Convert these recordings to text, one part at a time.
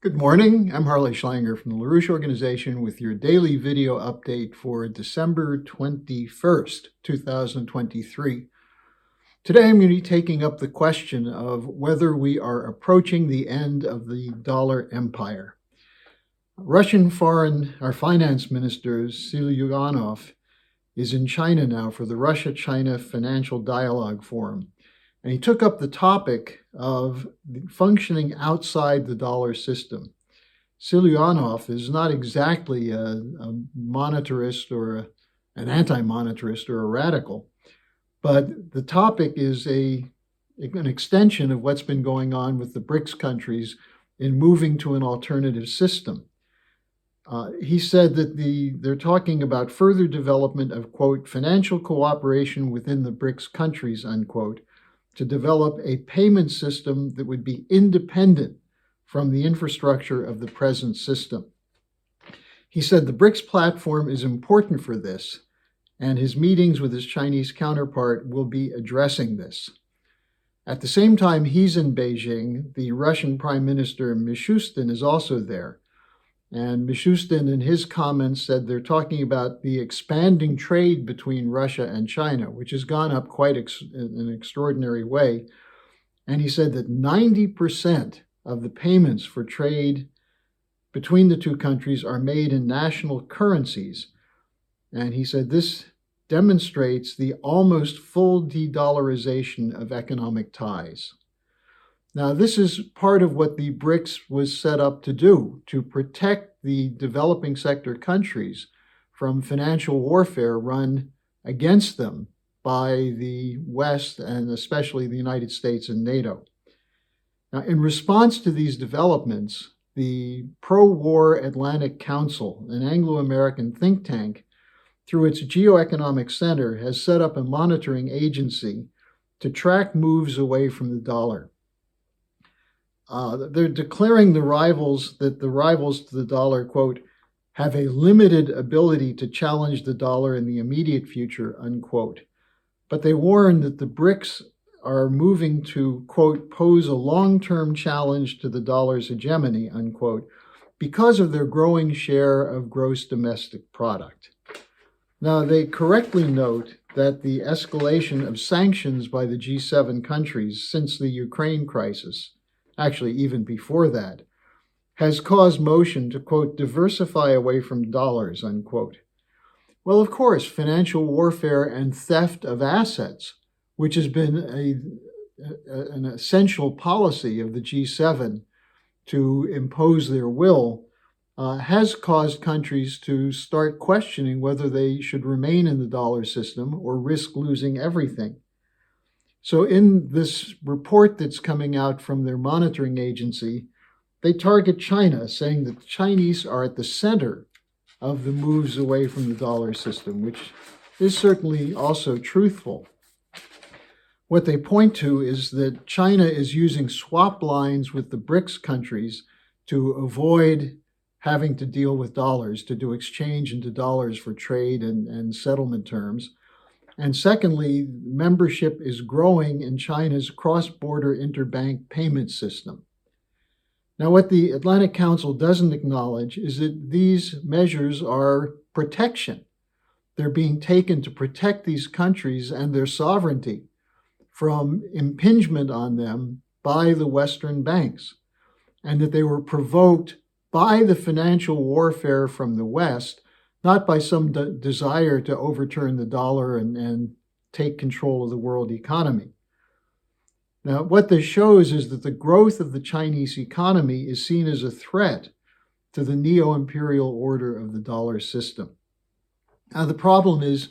Good morning, I'm harleysch from the LaRouche organization with your daily video update for December 21st, 2023. Today I'm going to be taking up the question of whether we are approaching the end of the dollar empire. Russian finance minister Siluanov is in China now for the Russia-China Financial Dialogue Forum. And he took up the topic of functioning outside the dollar system. Siluanov is not exactly a monetarist or an anti-monetarist or a radical, but the topic is an extension of what's been going on with the BRICS countries in moving to an alternative system. He said that they're talking about further development of, quote, financial cooperation within the BRICS countries, unquote, to develop a payment system that would be independent from the infrastructure of the present system. He said the BRICS platform is important for this, and his meetings with his Chinese counterpart will be addressing this. At the same time he's in Beijing, the Russian Prime Minister Mishustin is also there. And Mishustin, in his comments, said they're talking about the expanding trade between Russia and China, which has gone up quite in an extraordinary way. And he said that 90% of the payments for trade between the two countries are made in national currencies. And he said this demonstrates the almost full de-dollarization of economic ties. Now, this is part of what the BRICS was set up to do, to protect the developing sector countries from financial warfare run against them by the West and especially the United States and NATO. Now, in response to these developments, the pro-war Atlantic Council, an Anglo-American think tank, through its Geoeconomic Center, has set up a monitoring agency to track moves away from the dollar. They're declaring the rivals to the dollar, quote, have a limited ability to challenge the dollar in the immediate future, unquote. But they warn that the BRICS are moving to, quote, pose a long-term challenge to the dollar's hegemony, unquote, because of their growing share of gross domestic product. Now, they correctly note that the escalation of sanctions by the G7 countries since the Ukraine crisis, actually even before that, has caused motion to, quote, diversify away from dollars, unquote. Well, of course, financial warfare and theft of assets, which has been an essential policy of the G7 to impose their will, has caused countries to start questioning whether they should remain in the dollar system or risk losing everything. So in this report that's coming out from their monitoring agency, they target China, saying that the Chinese are at the center of the moves away from the dollar system, which is certainly also truthful. What they point to is that China is using swap lines with the BRICS countries to avoid having to deal with dollars, to do exchange into dollars for trade and settlement terms. And secondly, membership is growing in China's cross-border interbank payment system. Now, what the Atlantic Council doesn't acknowledge is that these measures are protection. They're being taken to protect these countries and their sovereignty from impingement on them by the Western banks, and that they were provoked by the financial warfare from the West, not by some desire to overturn the dollar and take control of the world economy. Now, what this shows is that the growth of the Chinese economy is seen as a threat to the neo-imperial order of the dollar system. Now, the problem is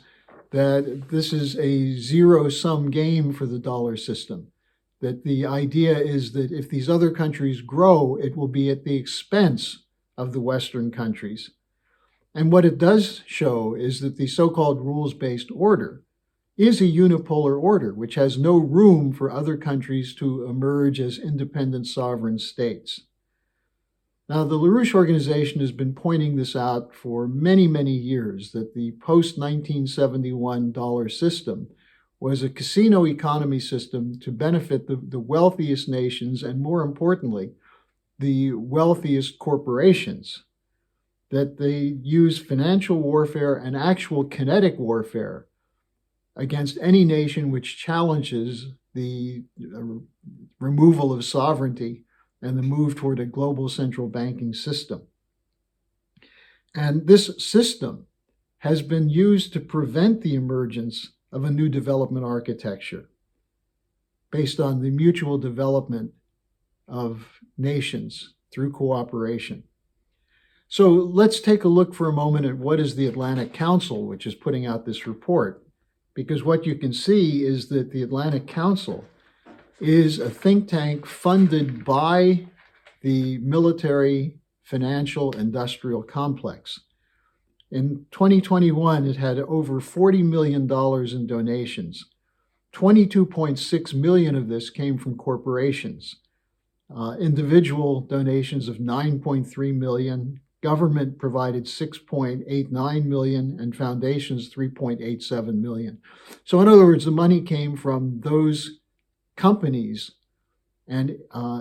that this is a zero-sum game for the dollar system, that the idea is that if these other countries grow, it will be at the expense of the Western countries. And what it does show is that the so-called rules-based order is a unipolar order, which has no room for other countries to emerge as independent sovereign states. Now, the LaRouche organization has been pointing this out for many, many years, that the post-1971 dollar system was a casino economy system to benefit the wealthiest nations and, more importantly, the wealthiest corporations, that they use financial warfare and actual kinetic warfare against any nation which challenges the removal of sovereignty and the move toward a global central banking system. And this system has been used to prevent the emergence of a new development architecture based on the mutual development of nations through cooperation. So let's take a look for a moment at what is the Atlantic Council, which is putting out this report, because what you can see is that the Atlantic Council is a think tank funded by the military, financial, industrial complex. In 2021, it had over $40 million in donations. 22.6 million of this came from corporations. Individual donations of 9.3 million, government provided 6.89 million, and foundations 3.87 million. So in other words, the money came from those companies and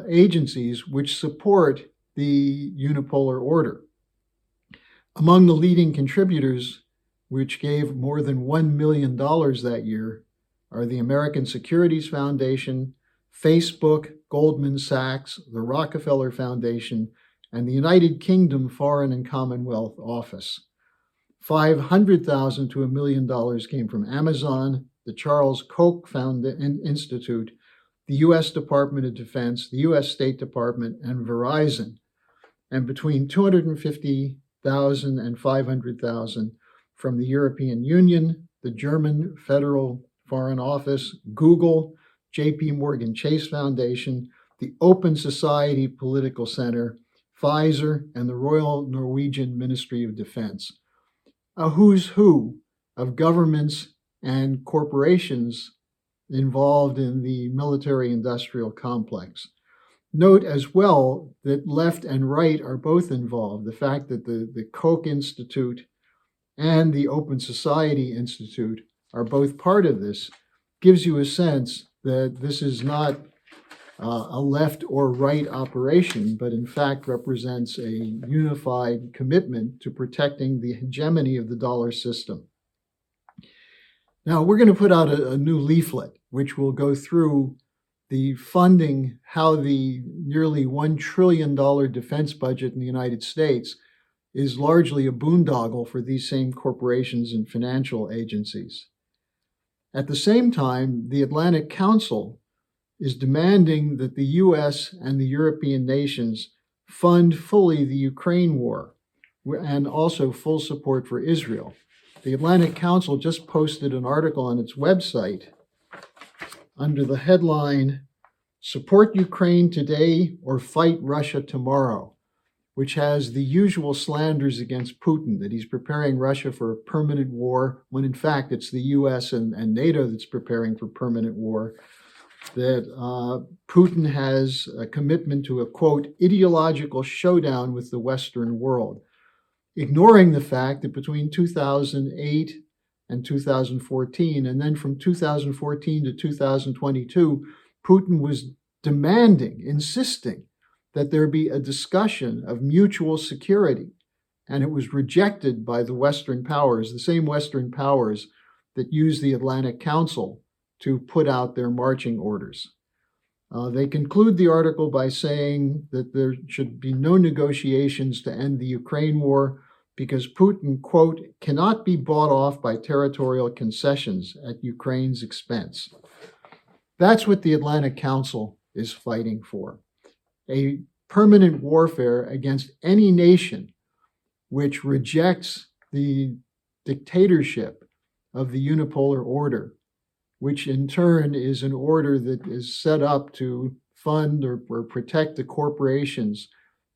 agencies which support the Unipolar Order. Among the leading contributors, which gave more than $1 million that year, are the American Securities Foundation, Facebook, Goldman Sachs, the Rockefeller Foundation, and the United Kingdom Foreign and Commonwealth Office. $500,000 to $1 million came from Amazon, the Charles Koch Institute, the U.S. Department of Defense, the U.S. State Department, and Verizon. And between $250,000 and $500,000 from the European Union, the German Federal Foreign Office, Google, J.P. Morgan Chase Foundation, the Open Society Political Center, Pfizer, and the Royal Norwegian Ministry of Defense. A who's who of governments and corporations involved in the military-industrial complex. Note as well that left and right are both involved. The fact that the Koch Institute and the Open Society Institute are both part of this gives you a sense that this is not a left or right operation, but in fact represents a unified commitment to protecting the hegemony of the dollar system. Now, we're going to put out a new leaflet, which will go through the funding, how the nearly $1 trillion defense budget in the United States is largely a boondoggle for these same corporations and financial agencies. At the same time, the Atlantic Council is demanding that the US and the European nations fund fully the Ukraine war and also full support for Israel. The Atlantic Council just posted an article on its website under the headline, "Support Ukraine Today or Fight Russia Tomorrow," which has the usual slanders against Putin, that he's preparing Russia for a permanent war, when in fact it's the US and NATO that's preparing for permanent war, that Putin has a commitment to a, quote, ideological showdown with the Western world, ignoring the fact that between 2008 and 2014, and then from 2014 to 2022, Putin was demanding, insisting that there be a discussion of mutual security, and it was rejected by the Western powers, the same Western powers that use the Atlantic Council to put out their marching orders. They conclude the article by saying that there should be no negotiations to end the Ukraine war because Putin, quote, cannot be bought off by territorial concessions at Ukraine's expense. That's what the Atlantic Council is fighting for. A permanent warfare against any nation which rejects the dictatorship of the Unipolar Order, which in turn is an order that is set up to fund or protect the corporations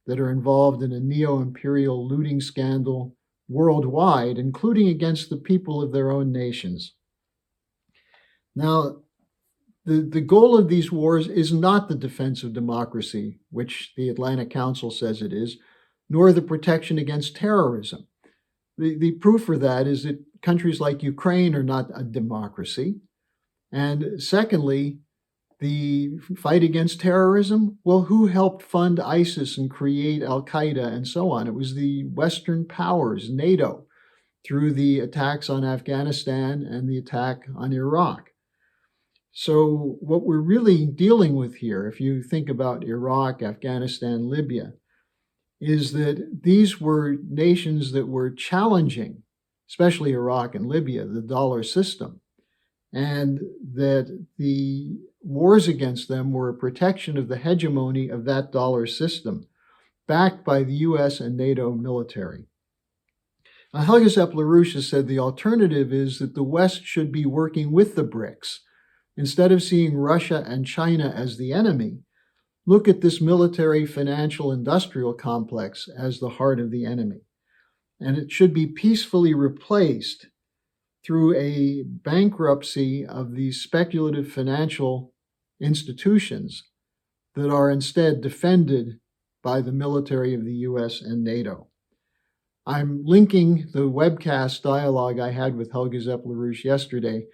that are involved in a neo-imperial looting scandal worldwide, including against the people of their own nations. Now, the goal of these wars is not the defense of democracy, which the Atlantic Council says it is, nor the protection against terrorism. The proof for that is that countries like Ukraine are not a democracy. And secondly, The fight against terrorism? Well, who helped fund ISIS and create Al-Qaeda and so on? It was the Western powers, NATO, through the attacks on Afghanistan and the attack on Iraq. So what we're really dealing with here, if you think about Iraq, Afghanistan, Libya, is that these were nations that were challenging, especially Iraq and Libya, the dollar system, and that the wars against them were a protection of the hegemony of that dollar system, backed by the US and NATO military. Helga Zepp-LaRouche has said the alternative is that the West should be working with the BRICS. Instead of seeing Russia and China as the enemy, look at this military, financial, industrial complex as the heart of the enemy. And it should be peacefully replaced through a bankruptcy of these speculative financial institutions that are instead defended by the military of the US and NATO. I'm linking the webcast dialogue I had with Helga Zepp-LaRouche yesterday,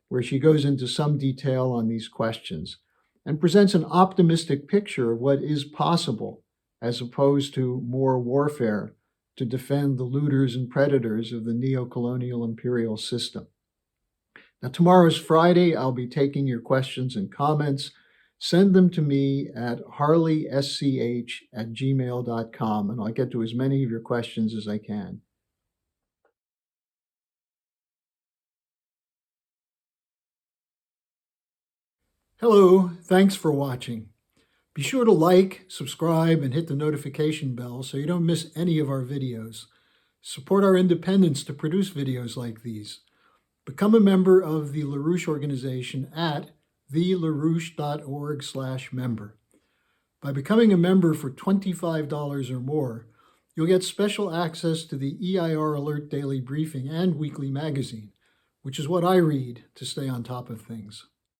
where she goes into some detail on these questions and presents an optimistic picture of what is possible, as opposed to more warfare to defend the looters and predators of the neo-colonial imperial system. Now, tomorrow's Friday. I'll be taking your questions and comments. Send them to me at harleysch@gmail.com, and I'll get to as many of your questions as I can. Hello, thanks for watching. Be sure to like, subscribe, and hit the notification bell so you don't miss any of our videos. Support our independence to produce videos like these. Become a member of the LaRouche organization at thelarouche.org/member. By becoming a member for $25 or more, you'll get special access to the EIR Alert Daily Briefing and Weekly Magazine, which is what I read to stay on top of things.